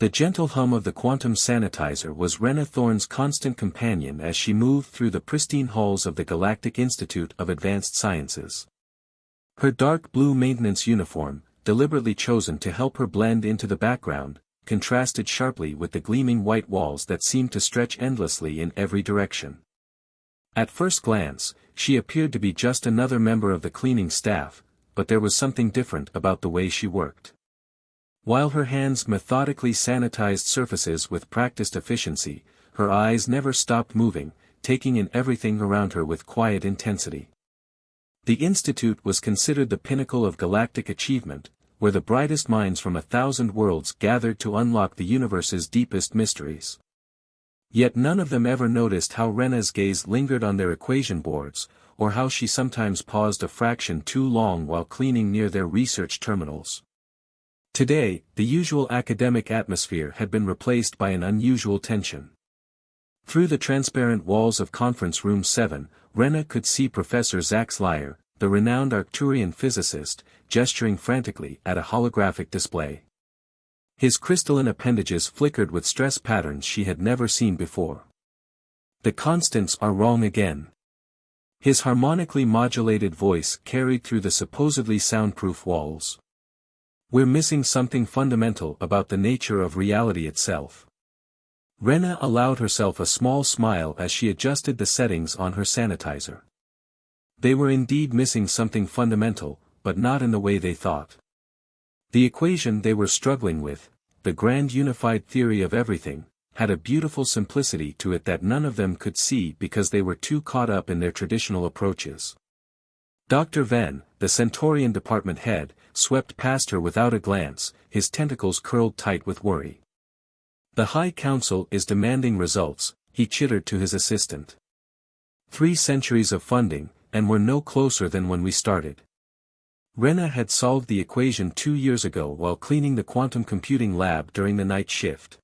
The gentle hum of the quantum sanitizer was Rena Thorne's constant companion as she moved through the pristine halls of the Galactic Institute of Advanced Sciences. Her dark blue maintenance uniform, deliberately chosen to help her blend into the background, contrasted sharply with the gleaming white walls that seemed to stretch endlessly in every direction. At first glance, she appeared to be just another member of the cleaning staff, but there was something different about the way she worked. While her hands methodically sanitized surfaces with practiced efficiency, her eyes never stopped moving, taking in everything around her with quiet intensity. The Institute was considered the pinnacle of galactic achievement, where the brightest minds from 1,000 worlds gathered to unlock the universe's deepest mysteries. Yet none of them ever noticed how Rena's gaze lingered on their equation boards, or how she sometimes paused a fraction too long while cleaning near their research terminals. Today, the usual academic atmosphere had been replaced by an unusual tension. Through the transparent walls of Conference Room 7, Rena could see Professor Zach Slyer, the renowned Arcturian physicist, gesturing frantically at a holographic display. His crystalline appendages flickered with stress patterns she had never seen before. "The constants are wrong again." His harmonically modulated voice carried through the supposedly soundproof walls. "We're missing something fundamental about the nature of reality itself." Rena allowed herself a small smile as she adjusted the settings on her sanitizer. They were indeed missing something fundamental, but not in the way they thought. The equation they were struggling with, the grand unified theory of everything, had a beautiful simplicity to it that none of them could see because they were too caught up in their traditional approaches. Dr. Venn, the Centaurian department head, swept past her without a glance, his tentacles curled tight with worry. "The High Council is demanding results," he chittered to his assistant. 3 centuries of funding, and we're no closer than when we started." Rena had solved the equation 2 years ago while cleaning the quantum computing lab during the night shift.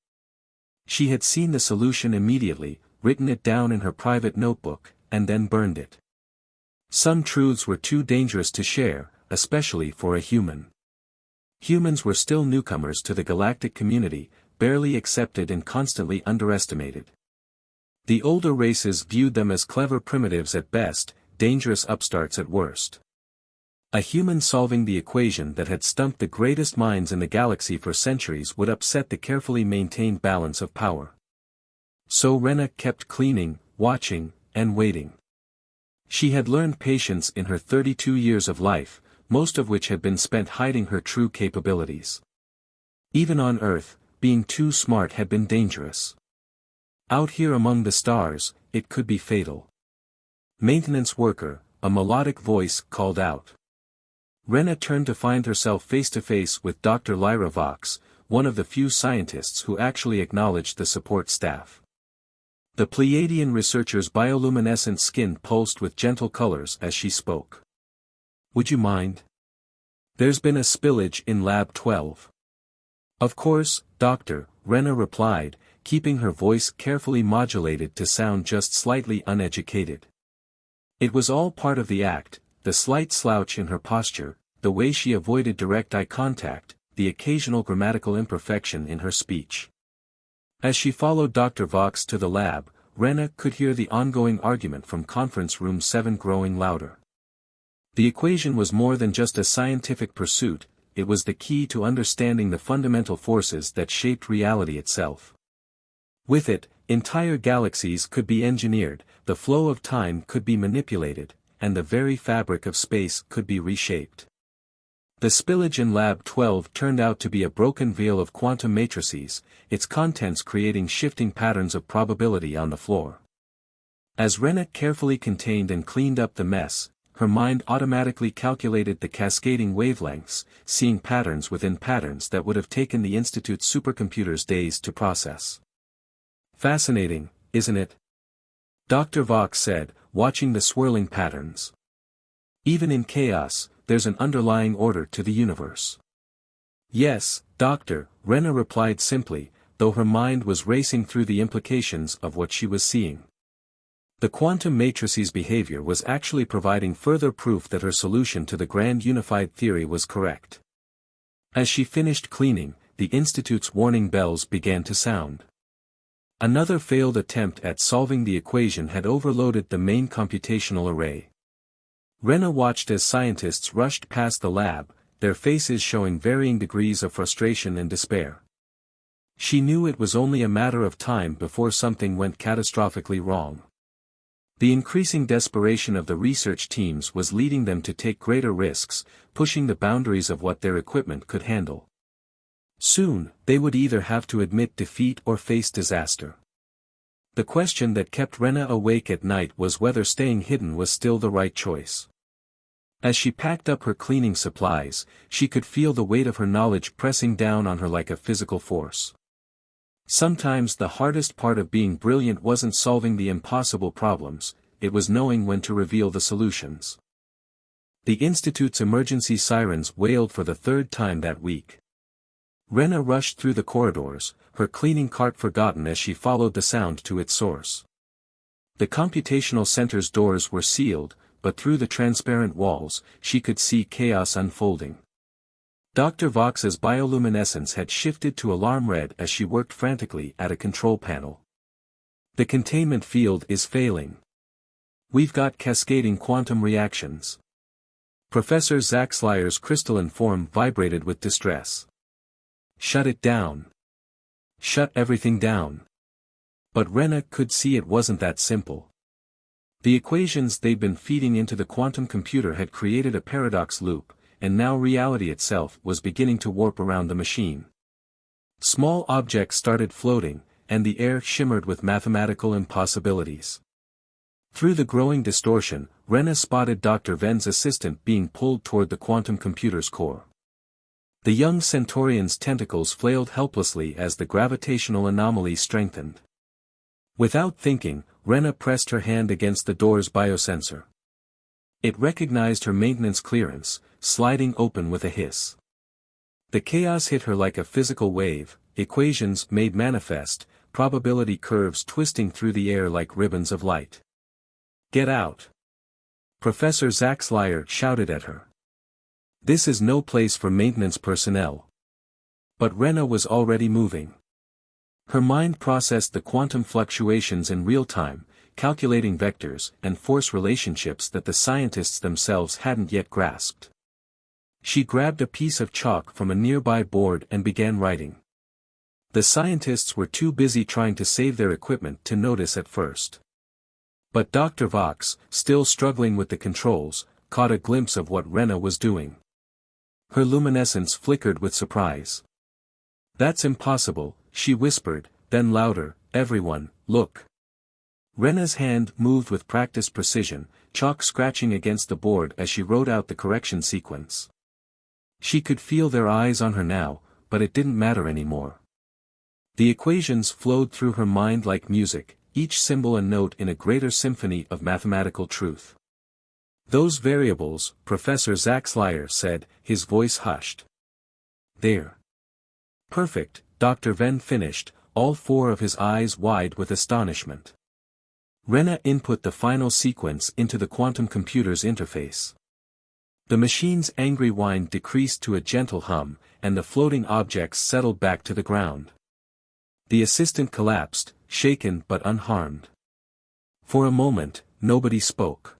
She had seen the solution immediately, written it down in her private notebook, and then burned it. Some truths were too dangerous to share, especially for a human. Humans were still newcomers to the galactic community, barely accepted and constantly underestimated. The older races viewed them as clever primitives at best, dangerous upstarts at worst. A human solving the equation that had stumped the greatest minds in the galaxy for centuries would upset the carefully maintained balance of power. So Rena kept cleaning, watching, and waiting. She had learned patience in her 32 years of life, most of which had been spent hiding her true capabilities. Even on Earth, being too smart had been dangerous. Out here among the stars, it could be fatal. "Maintenance worker," a melodic voice called out. Rena turned to find herself face to face with Dr. Lyra Vox, one of the few scientists who actually acknowledged the support staff. The Pleiadian researcher's bioluminescent skin pulsed with gentle colors as she spoke. "Would you mind? There's been a spillage in Lab 12. "Of course, Doctor," Rena replied, keeping her voice carefully modulated to sound just slightly uneducated. It was all part of the act, the slight slouch in her posture, the way she avoided direct eye contact, the occasional grammatical imperfection in her speech. As she followed Dr. Vox to the lab, Rena could hear the ongoing argument from Conference Room 7 growing louder. The equation was more than just a scientific pursuit, it was the key to understanding the fundamental forces that shaped reality itself. With it, entire galaxies could be engineered, the flow of time could be manipulated, and the very fabric of space could be reshaped. The spillage in Lab 12 turned out to be a broken vial of quantum matrices, its contents creating shifting patterns of probability on the floor. As Rena carefully contained and cleaned up the mess, her mind automatically calculated the cascading wavelengths, seeing patterns within patterns that would have taken the Institute's supercomputers days to process. "Fascinating, isn't it?" Dr. Vox said, watching the swirling patterns. "Even in chaos, there's an underlying order to the universe." "Yes, Doctor," Rena replied simply, though her mind was racing through the implications of what she was seeing. The quantum matrices' behavior was actually providing further proof that her solution to the grand unified theory was correct. As she finished cleaning, the Institute's warning bells began to sound. Another failed attempt at solving the equation had overloaded the main computational array. Rena watched as scientists rushed past the lab, their faces showing varying degrees of frustration and despair. She knew it was only a matter of time before something went catastrophically wrong. The increasing desperation of the research teams was leading them to take greater risks, pushing the boundaries of what their equipment could handle. Soon, they would either have to admit defeat or face disaster. The question that kept Rena awake at night was whether staying hidden was still the right choice. As she packed up her cleaning supplies, she could feel the weight of her knowledge pressing down on her like a physical force. Sometimes the hardest part of being brilliant wasn't solving the impossible problems, it was knowing when to reveal the solutions. The Institute's emergency sirens wailed for the third time that week. Rena rushed through the corridors, her cleaning cart forgotten as she followed the sound to its source. The computational center's doors were sealed, but through the transparent walls, she could see chaos unfolding. Dr. Vox's bioluminescence had shifted to alarm red as she worked frantically at a control panel. The containment field is failing. We've got cascading quantum reactions. Professor Zaxleyer's crystalline form vibrated with distress. Shut it down. Shut everything down. But Rena could see it wasn't that simple. The equations they'd been feeding into the quantum computer had created a paradox loop, and now reality itself was beginning to warp around the machine. Small objects started floating, and the air shimmered with mathematical impossibilities. Through the growing distortion, Rena spotted Dr. Ven's assistant being pulled toward the quantum computer's core. The young Centaurian's tentacles flailed helplessly as the gravitational anomaly strengthened. Without thinking, Rena pressed her hand against the door's biosensor. It recognized her maintenance clearance, sliding open with a hiss. The chaos hit her like a physical wave, equations made manifest, probability curves twisting through the air like ribbons of light. "Get out!" Professor Zaxleyer shouted at her. "This is no place for maintenance personnel." But Rena was already moving. Her mind processed the quantum fluctuations in real time, calculating vectors and force relationships that the scientists themselves hadn't yet grasped. She grabbed a piece of chalk from a nearby board and began writing. The scientists were too busy trying to save their equipment to notice at first. But Dr. Vox, still struggling with the controls, caught a glimpse of what Rena was doing. Her luminescence flickered with surprise. "That's impossible," she whispered, then louder, "Everyone, look." Rena's hand moved with practiced precision, chalk scratching against the board as she wrote out the correction sequence. She could feel their eyes on her now, but it didn't matter anymore. The equations flowed through her mind like music, each symbol a note in a greater symphony of mathematical truth. "Those variables," Professor Zaxleyer said, his voice hushed. "There. Perfect," Dr. Venn finished, all four of his eyes wide with astonishment. Rena input the final sequence into the quantum computer's interface. The machine's angry whine decreased to a gentle hum, and the floating objects settled back to the ground. The assistant collapsed, shaken but unharmed. For a moment, nobody spoke.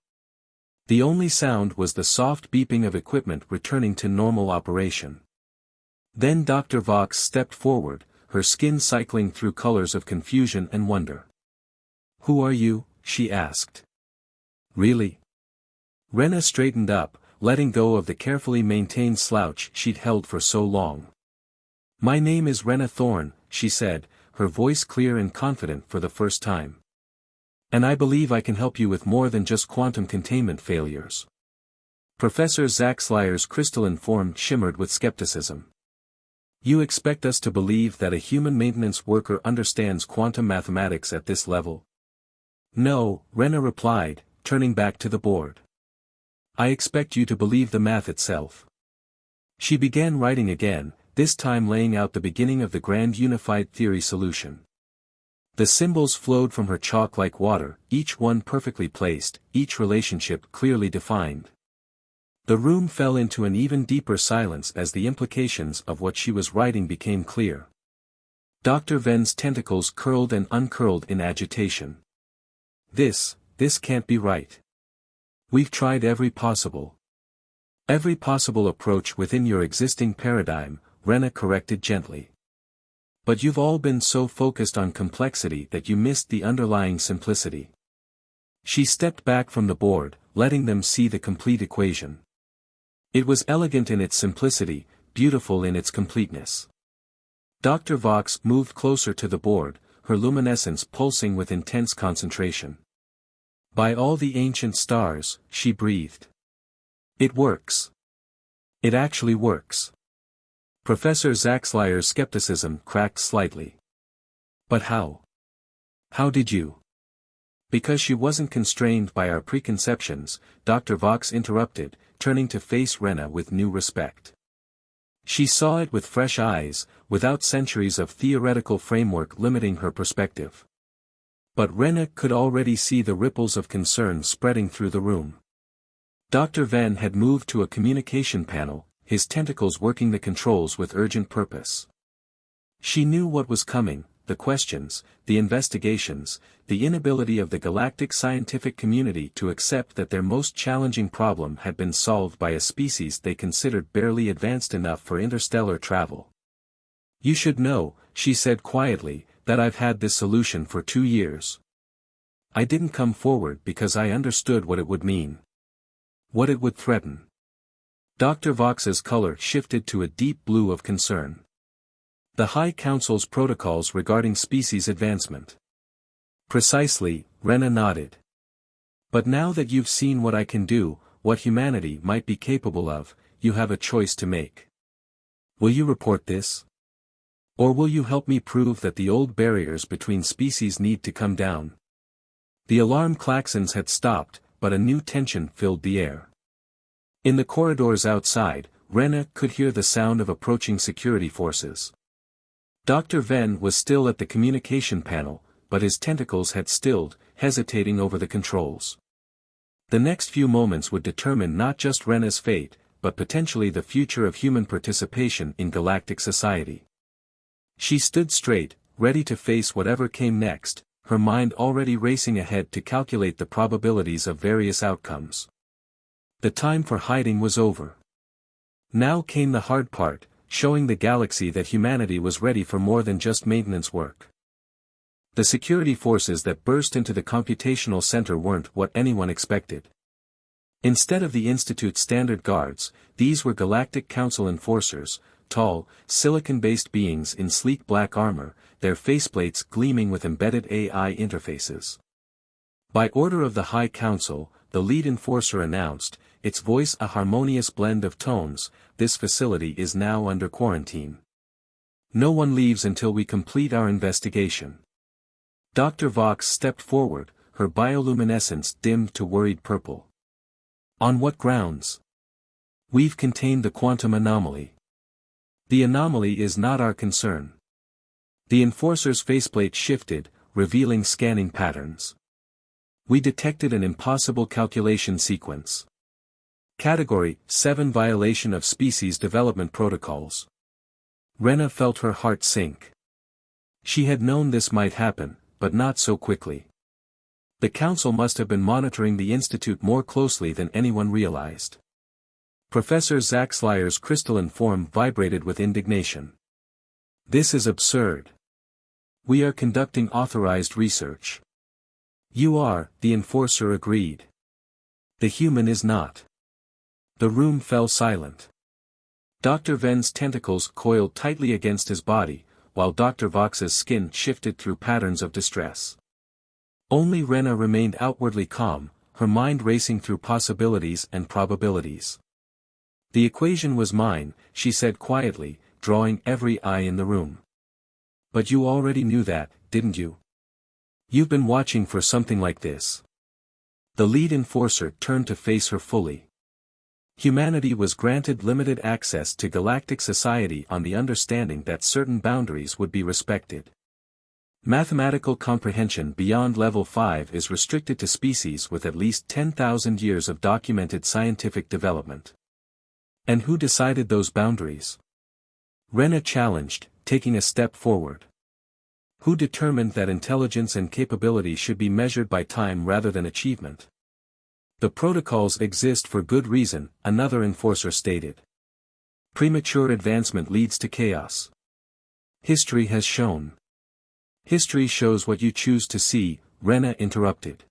The only sound was the soft beeping of equipment returning to normal operation. Then Dr. Vox stepped forward, her skin cycling through colors of confusion and wonder. "Who are you?" she asked. "Really?" Rena straightened up, letting go of the carefully maintained slouch she'd held for so long. "My name is Rena Thorne," she said, her voice clear and confident for the first time. "And I believe I can help you with more than just quantum containment failures." Professor Zaxleyer's crystalline form shimmered with skepticism. "You expect us to believe that a human maintenance worker understands quantum mathematics at this level?" "No," Rena replied, turning back to the board. "I expect you to believe the math itself." She began writing again, this time laying out the beginning of the grand unified theory solution. The symbols flowed from her chalk like water, each one perfectly placed, each relationship clearly defined. The room fell into an even deeper silence as the implications of what she was writing became clear. Dr. Ven's tentacles curled and uncurled in agitation. This can't be right. We've tried every possible approach within your existing paradigm, Rena corrected gently. But you've all been so focused on complexity that you missed the underlying simplicity. She stepped back from the board, letting them see the complete equation. It was elegant in its simplicity, beautiful in its completeness. Dr. Vox moved closer to the board, her luminescence pulsing with intense concentration. By all the ancient stars, she breathed. It works. It actually works. Professor Zaxleyer's skepticism cracked slightly. But how? How did you? Because she wasn't constrained by our preconceptions, Dr. Vox interrupted, turning to face Rena with new respect. She saw it with fresh eyes, without centuries of theoretical framework limiting her perspective. But Rena could already see the ripples of concern spreading through the room. Dr. Van had moved to a communication panel, his tentacles working the controls with urgent purpose. She knew what was coming, the questions, the investigations, the inability of the galactic scientific community to accept that their most challenging problem had been solved by a species they considered barely advanced enough for interstellar travel. You should know, she said quietly, that I've had this solution for 2 years. I didn't come forward because I understood what it would mean. What it would threaten. Dr. Vox's color shifted to a deep blue of concern. The High Council's protocols regarding species advancement. Precisely, Rena nodded. But now that you've seen what I can do, what humanity might be capable of, you have a choice to make. Will you report this? Or will you help me prove that the old barriers between species need to come down? The alarm klaxons had stopped, but a new tension filled the air. In the corridors outside, Rena could hear the sound of approaching security forces. Dr. Venn was still at the communication panel, but his tentacles had stilled, hesitating over the controls. The next few moments would determine not just Rena's fate, but potentially the future of human participation in galactic society. She stood straight, ready to face whatever came next, her mind already racing ahead to calculate the probabilities of various outcomes. The time for hiding was over. Now came the hard part, showing the galaxy that humanity was ready for more than just maintenance work. The security forces that burst into the computational center weren't what anyone expected. Instead of the Institute's standard guards, these were Galactic Council enforcers, tall, silicon-based beings in sleek black armor, their faceplates gleaming with embedded AI interfaces. By order of the High Council, the lead enforcer announced, its voice a harmonious blend of tones, this facility is now under quarantine. No one leaves until we complete our investigation. Dr. Vox stepped forward, her bioluminescence dimmed to worried purple. On what grounds? We've contained the quantum anomaly. The anomaly is not our concern. The enforcer's faceplate shifted, revealing scanning patterns. We detected an impossible calculation sequence. Category 7 Violation of Species Development Protocols. Rena felt her heart sink. She had known this might happen, but not so quickly. The Council must have been monitoring the Institute more closely than anyone realized. Professor Zaxleyer's crystalline form vibrated with indignation. This is absurd. We are conducting authorized research. You are, the enforcer agreed. The human is not. The room fell silent. Dr. Ven's tentacles coiled tightly against his body, while Dr. Vox's skin shifted through patterns of distress. Only Rena remained outwardly calm, her mind racing through possibilities and probabilities. The equation was mine, she said quietly, drawing every eye in the room. But you already knew that, didn't you? You've been watching for something like this. The lead enforcer turned to face her fully. Humanity was granted limited access to galactic society on the understanding that certain boundaries would be respected. Mathematical comprehension beyond level 5 is restricted to species with at least 10,000 years of documented scientific development. And who decided those boundaries? Rena challenged, taking a step forward. Who determined that intelligence and capability should be measured by time rather than achievement? The protocols exist for good reason, another enforcer stated. Premature advancement leads to chaos. History has shown. History shows what you choose to see, Rena interrupted.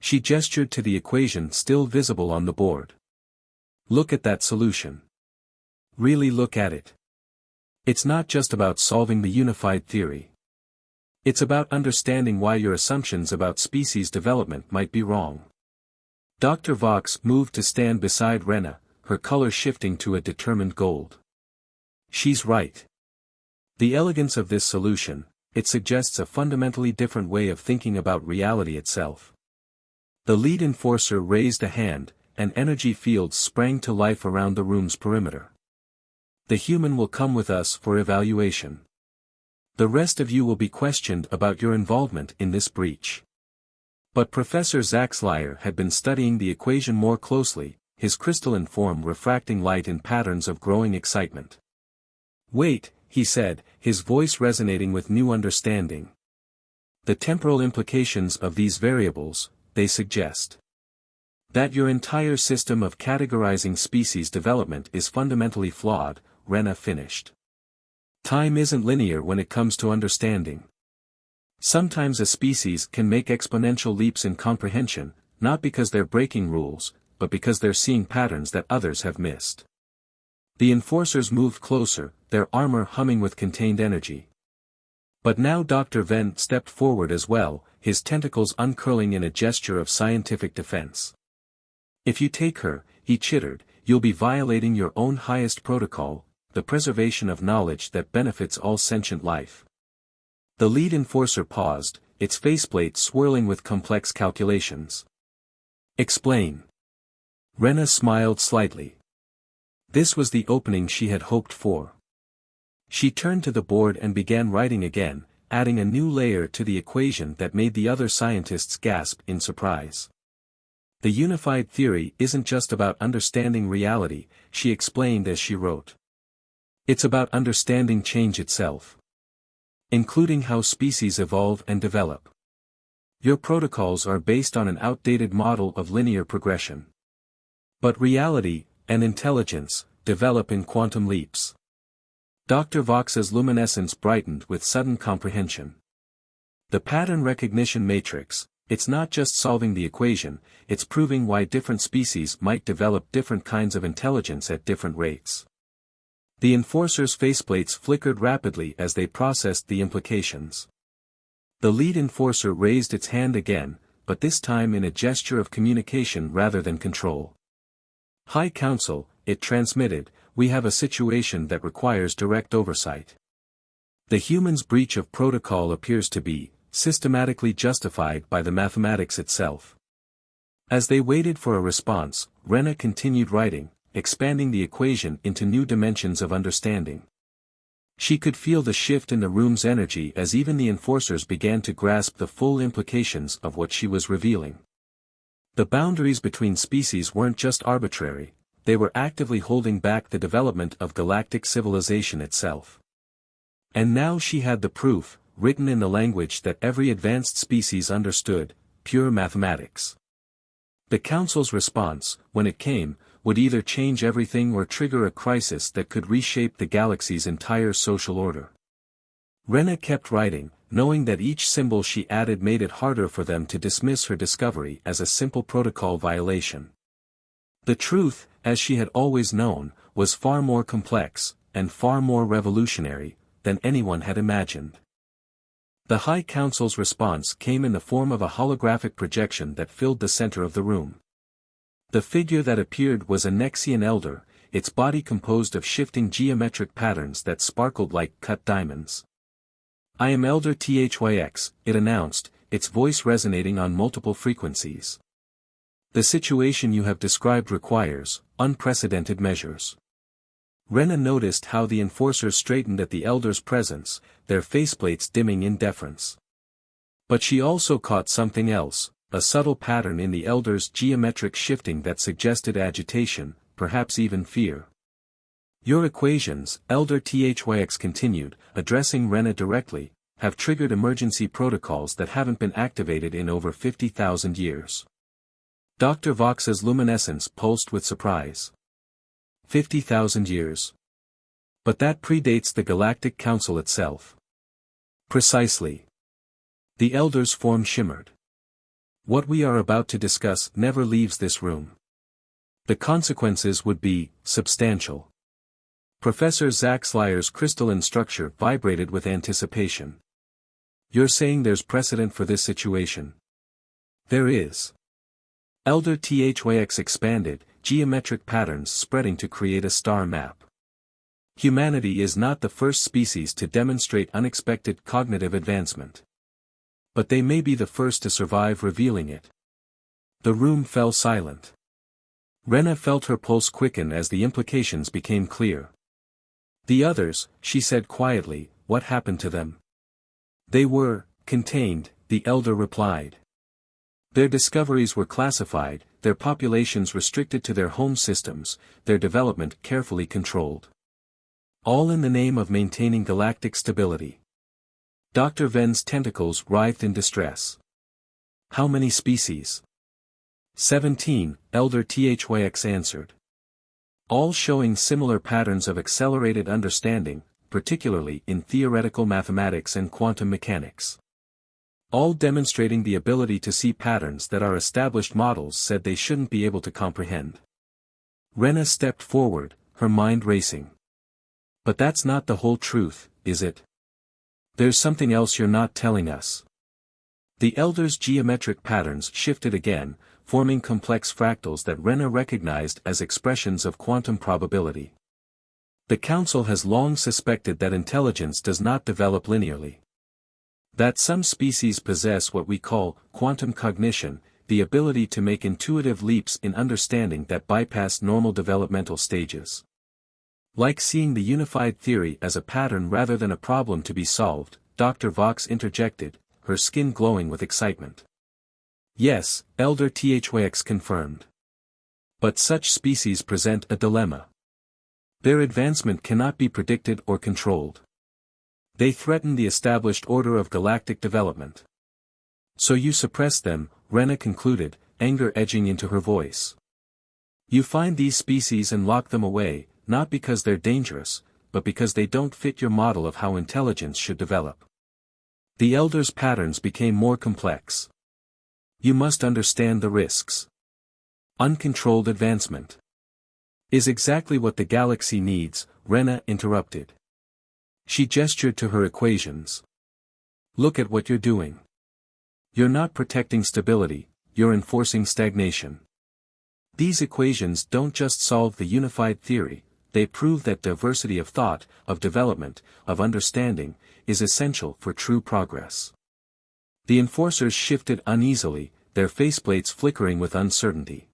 She gestured to the equation still visible on the board. Look at that solution. Really look at it. It's not just about solving the unified theory. It's about understanding why your assumptions about species development might be wrong. Dr. Vox moved to stand beside Rena, her color shifting to a determined gold. She's right. The elegance of this solution, it suggests a fundamentally different way of thinking about reality itself. The lead enforcer raised a hand, and energy fields sprang to life around the room's perimeter. The human will come with us for evaluation. The rest of you will be questioned about your involvement in this breach. But Professor Zaxlier had been studying the equation more closely, his crystalline form refracting light in patterns of growing excitement. Wait, he said, his voice resonating with new understanding. The temporal implications of these variables, they suggest that your entire system of categorizing species development is fundamentally flawed, Rena finished. Time isn't linear when it comes to understanding. Sometimes a species can make exponential leaps in comprehension, not because they're breaking rules, but because they're seeing patterns that others have missed. The enforcers moved closer, their armor humming with contained energy. But now Dr. Venn stepped forward as well, his tentacles uncurling in a gesture of scientific defense. If you take her, he chittered, you'll be violating your own highest protocol, the preservation of knowledge that benefits all sentient life. The lead enforcer paused, its faceplate swirling with complex calculations. Explain. Rena smiled slightly. This was the opening she had hoped for. She turned to the board and began writing again, adding a new layer to the equation that made the other scientists gasp in surprise. The unified theory isn't just about understanding reality, she explained as she wrote. It's about understanding change itself. Including how species evolve and develop. Your protocols are based on an outdated model of linear progression. But reality, and intelligence, develop in quantum leaps. Dr. Vox's luminescence brightened with sudden comprehension. The pattern recognition matrix, it's not just solving the equation, it's proving why different species might develop different kinds of intelligence at different rates. The enforcer's faceplates flickered rapidly as they processed the implications. The lead enforcer raised its hand again, but this time in a gesture of communication rather than control. High Council, it transmitted, we have a situation that requires direct oversight. The human's breach of protocol appears to be systematically justified by the mathematics itself. As they waited for a response, Rena continued writing, expanding the equation into new dimensions of understanding. She could feel the shift in the room's energy as even the enforcers began to grasp the full implications of what she was revealing. The boundaries between species weren't just arbitrary, they were actively holding back the development of galactic civilization itself. And now she had the proof, written in the language that every advanced species understood, pure mathematics. The Council's response, when it came, would either change everything or trigger a crisis that could reshape the galaxy's entire social order. Rena kept writing, knowing that each symbol she added made it harder for them to dismiss her discovery as a simple protocol violation. The truth, as she had always known, was far more complex, and far more revolutionary, than anyone had imagined. The High Council's response came in the form of a holographic projection that filled the center of the room. The figure that appeared was a Nexian elder, its body composed of shifting geometric patterns that sparkled like cut diamonds. I am Elder THYX, it announced, its voice resonating on multiple frequencies. The situation you have described requires unprecedented measures. Rena noticed how the enforcers straightened at the elder's presence, their faceplates dimming in deference. But she also caught something else, a subtle pattern in the elder's geometric shifting that suggested agitation, perhaps even fear. Your equations, Elder THYX continued, addressing Rena directly, have triggered emergency protocols that haven't been activated in over 50,000 years. Dr. Vox's luminescence pulsed with surprise. 50,000 years. But that predates the Galactic Council itself. Precisely. The Elder's form shimmered. What we are about to discuss never leaves this room. The consequences would be substantial. Professor Zack Slyer's crystalline structure vibrated with anticipation. You're saying there's precedent for this situation? There is. Elder THYX expanded, geometric patterns spreading to create a star map. Humanity is not the first species to demonstrate unexpected cognitive advancement. But they may be the first to survive revealing it. The room fell silent. Rena felt her pulse quicken as the implications became clear. The others, she said quietly, what happened to them? They were contained, the elder replied. Their discoveries were classified, their populations restricted to their home systems, their development carefully controlled. All in the name of maintaining galactic stability. Dr. Ven's tentacles writhed in distress. How many species? 17, Elder THYX answered. All showing similar patterns of accelerated understanding, particularly in theoretical mathematics and quantum mechanics. All demonstrating the ability to see patterns that our established models said they shouldn't be able to comprehend. Rena stepped forward, her mind racing. But that's not the whole truth, is it? There's something else you're not telling us. The Elder's geometric patterns shifted again, forming complex fractals that Rena recognized as expressions of quantum probability. The Council has long suspected that intelligence does not develop linearly. That some species possess what we call quantum cognition, the ability to make intuitive leaps in understanding that bypass normal developmental stages. Like seeing the unified theory as a pattern rather than a problem to be solved, Dr. Vox interjected, her skin glowing with excitement. Yes, Elder THYX confirmed. But such species present a dilemma. Their advancement cannot be predicted or controlled. They threaten the established order of galactic development. So you suppress them, Rena concluded, anger edging into her voice. You find these species and lock them away, not because they're dangerous, but because they don't fit your model of how intelligence should develop. The Elder's patterns became more complex. You must understand the risks. Uncontrolled advancement is exactly what the galaxy needs, Rena interrupted. She gestured to her equations. Look at what you're doing. You're not protecting stability, you're enforcing stagnation. These equations don't just solve the unified theory, they prove that diversity of thought, of development, of understanding, is essential for true progress. The enforcers shifted uneasily, their faceplates flickering with uncertainty.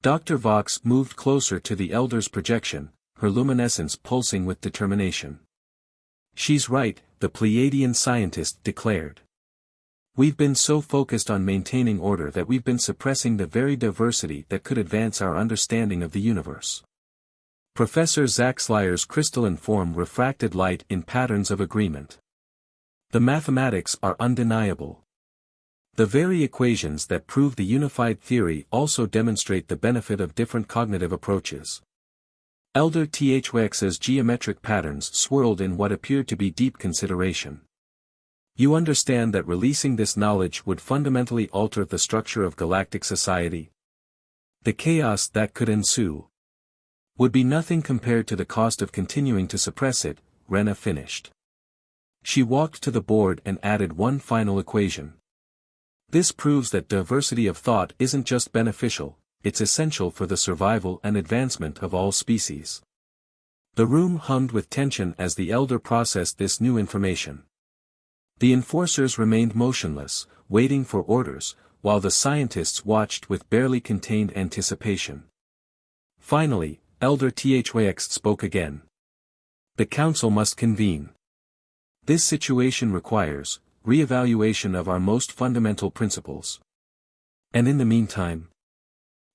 Dr. Vox moved closer to the Elder's projection, her luminescence pulsing with determination. She's right, the Pleiadian scientist declared. We've been so focused on maintaining order that we've been suppressing the very diversity that could advance our understanding of the universe. Professor Zack Slyer's crystalline form refracted light in patterns of agreement. The mathematics are undeniable. The very equations that prove the unified theory also demonstrate the benefit of different cognitive approaches. Elder THYX's geometric patterns swirled in what appeared to be deep consideration. You understand that releasing this knowledge would fundamentally alter the structure of galactic society? The chaos that could ensue would be nothing compared to the cost of continuing to suppress it, Rena finished. She walked to the board and added one final equation. This proves that diversity of thought isn't just beneficial, it's essential for the survival and advancement of all species. The room hummed with tension as the Elder processed this new information. The enforcers remained motionless, waiting for orders, while the scientists watched with barely contained anticipation. Finally, Elder THYX spoke again. The council must convene. This situation requires re-evaluation of our most fundamental principles. And in the meantime?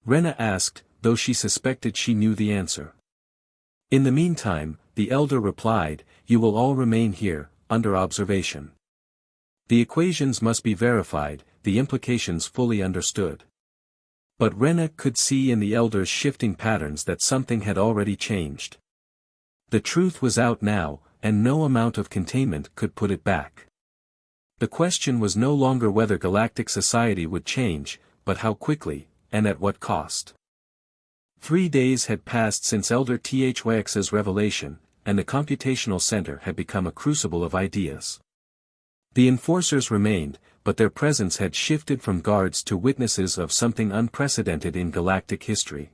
Rena asked, though she suspected she knew the answer. In the meantime, the elder replied, you will all remain here, under observation. The equations must be verified, the implications fully understood. But Rena could see in the elder's shifting patterns that something had already changed. The truth was out now, and no amount of containment could put it back. The question was no longer whether galactic society would change, but how quickly, and at what cost. 3 days had passed since Elder THYX's revelation, and the computational center had become a crucible of ideas. The enforcers remained, but their presence had shifted from guards to witnesses of something unprecedented in galactic history.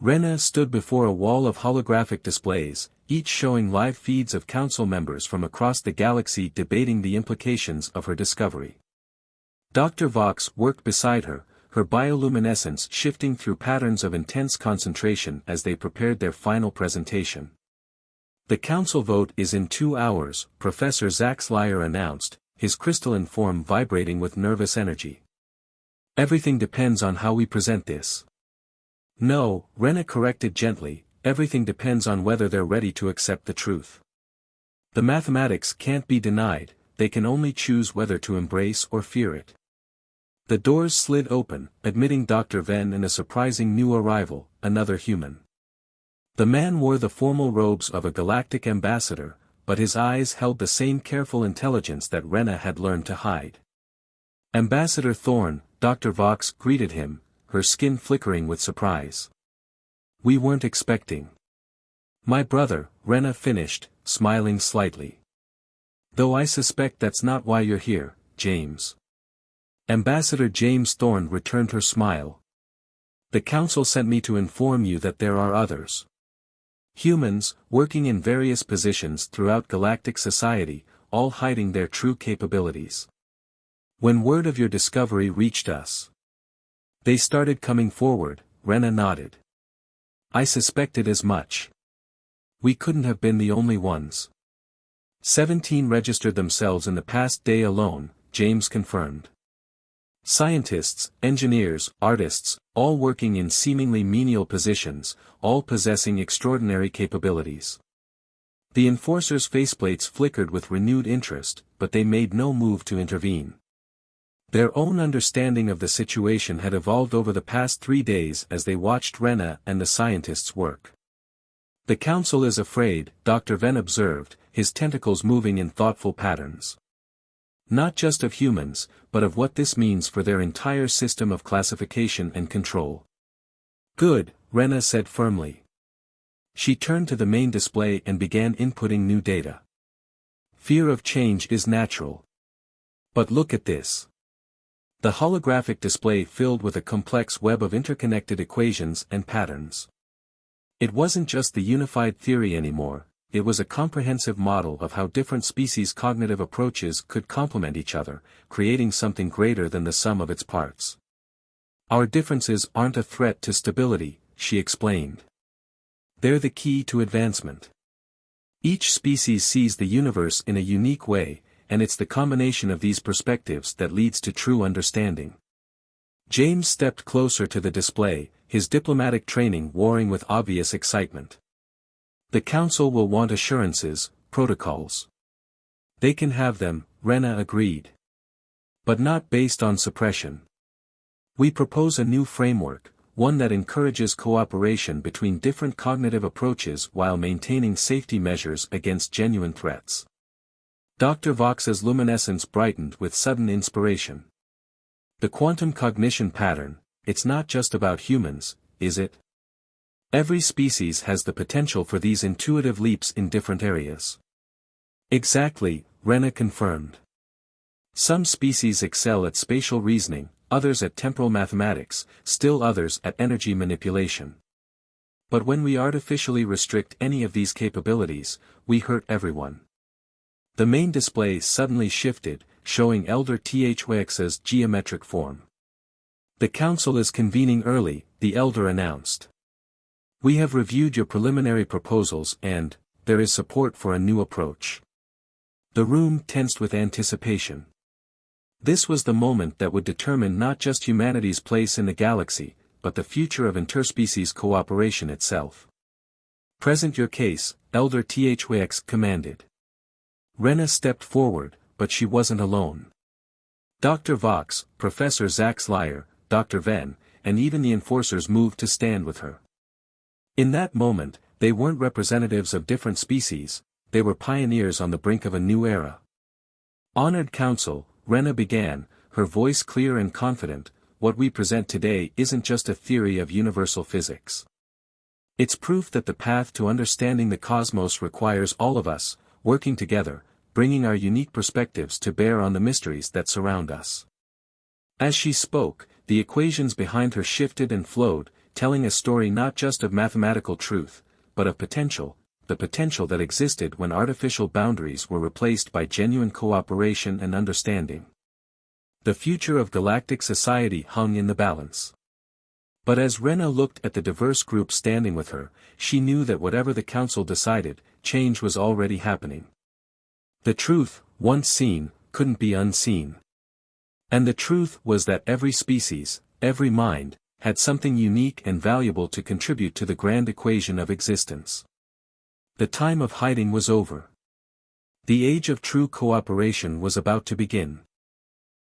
Rena stood before a wall of holographic displays, each showing live feeds of council members from across the galaxy debating the implications of her discovery. Dr. Vox worked beside her, her bioluminescence shifting through patterns of intense concentration as they prepared their final presentation. The council vote is in 2 hours, Professor Zaxlyer announced, his crystalline form vibrating with nervous energy. Everything depends on how we present this. No, Rena corrected gently, everything depends on whether they're ready to accept the truth. The mathematics can't be denied, they can only choose whether to embrace or fear it. The doors slid open, admitting Dr. Venn and a surprising new arrival, another human. The man wore the formal robes of a galactic ambassador, but his eyes held the same careful intelligence that Rena had learned to hide. Ambassador Thorne, Dr. Vox greeted him, her skin flickering with surprise. We weren't expecting. My brother, Rena finished, smiling slightly. Though I suspect that's not why you're here, James. Ambassador James Thorne returned her smile. The council sent me to inform you that there are others. Humans, working in various positions throughout galactic society, all hiding their true capabilities. When word of your discovery reached us, they started coming forward, Rena nodded. I suspected as much. We couldn't have been the only ones. 17 registered themselves in the past day alone, James confirmed. Scientists, engineers, artists, all working in seemingly menial positions, all possessing extraordinary capabilities. The enforcers' faceplates flickered with renewed interest, but they made no move to intervene. Their own understanding of the situation had evolved over the past 3 days as they watched Rena and the scientists work. The council is afraid, Dr. Venn observed, his tentacles moving in thoughtful patterns. Not just of humans, but of what this means for their entire system of classification and control. Good, Rena said firmly. She turned to the main display and began inputting new data. Fear of change is natural. But look at this. The holographic display filled with a complex web of interconnected equations and patterns. It wasn't just the unified theory anymore, it was a comprehensive model of how different species' cognitive approaches could complement each other, creating something greater than the sum of its parts. Our differences aren't a threat to stability, she explained. They're the key to advancement. Each species sees the universe in a unique way, and it's the combination of these perspectives that leads to true understanding. James stepped closer to the display, his diplomatic training warring with obvious excitement. The council will want assurances, protocols. They can have them, Rena agreed. But not based on suppression. We propose a new framework, one that encourages cooperation between different cognitive approaches while maintaining safety measures against genuine threats. Dr. Vox's luminescence brightened with sudden inspiration. The quantum cognition pattern, it's not just about humans, is it? Every species has the potential for these intuitive leaps in different areas. Exactly, Rena confirmed. Some species excel at spatial reasoning, others at temporal mathematics, still others at energy manipulation. But when we artificially restrict any of these capabilities, we hurt everyone. The main display suddenly shifted, showing Elder THYX's geometric form. The council is convening early, the elder announced. We have reviewed your preliminary proposals and, there is support for a new approach. The room tensed with anticipation. This was the moment that would determine not just humanity's place in the galaxy, but the future of interspecies cooperation itself. Present your case, Elder THYX commanded. Rena stepped forward, but she wasn't alone. Dr. Vox, Professor Zax Lyer, Dr. Venn, and even the enforcers moved to stand with her. In that moment, they weren't representatives of different species, they were pioneers on the brink of a new era. Honored Council, Rena began, her voice clear and confident, what we present today isn't just a theory of universal physics. It's proof that the path to understanding the cosmos requires all of us, working together, bringing our unique perspectives to bear on the mysteries that surround us. As she spoke, the equations behind her shifted and flowed, telling a story not just of mathematical truth, but of potential, the potential that existed when artificial boundaries were replaced by genuine cooperation and understanding. The future of galactic society hung in the balance. But as Rena looked at the diverse group standing with her, she knew that whatever the council decided, change was already happening. The truth, once seen, couldn't be unseen. And the truth was that every species, every mind, had something unique and valuable to contribute to the grand equation of existence. The time of hiding was over. The age of true cooperation was about to begin.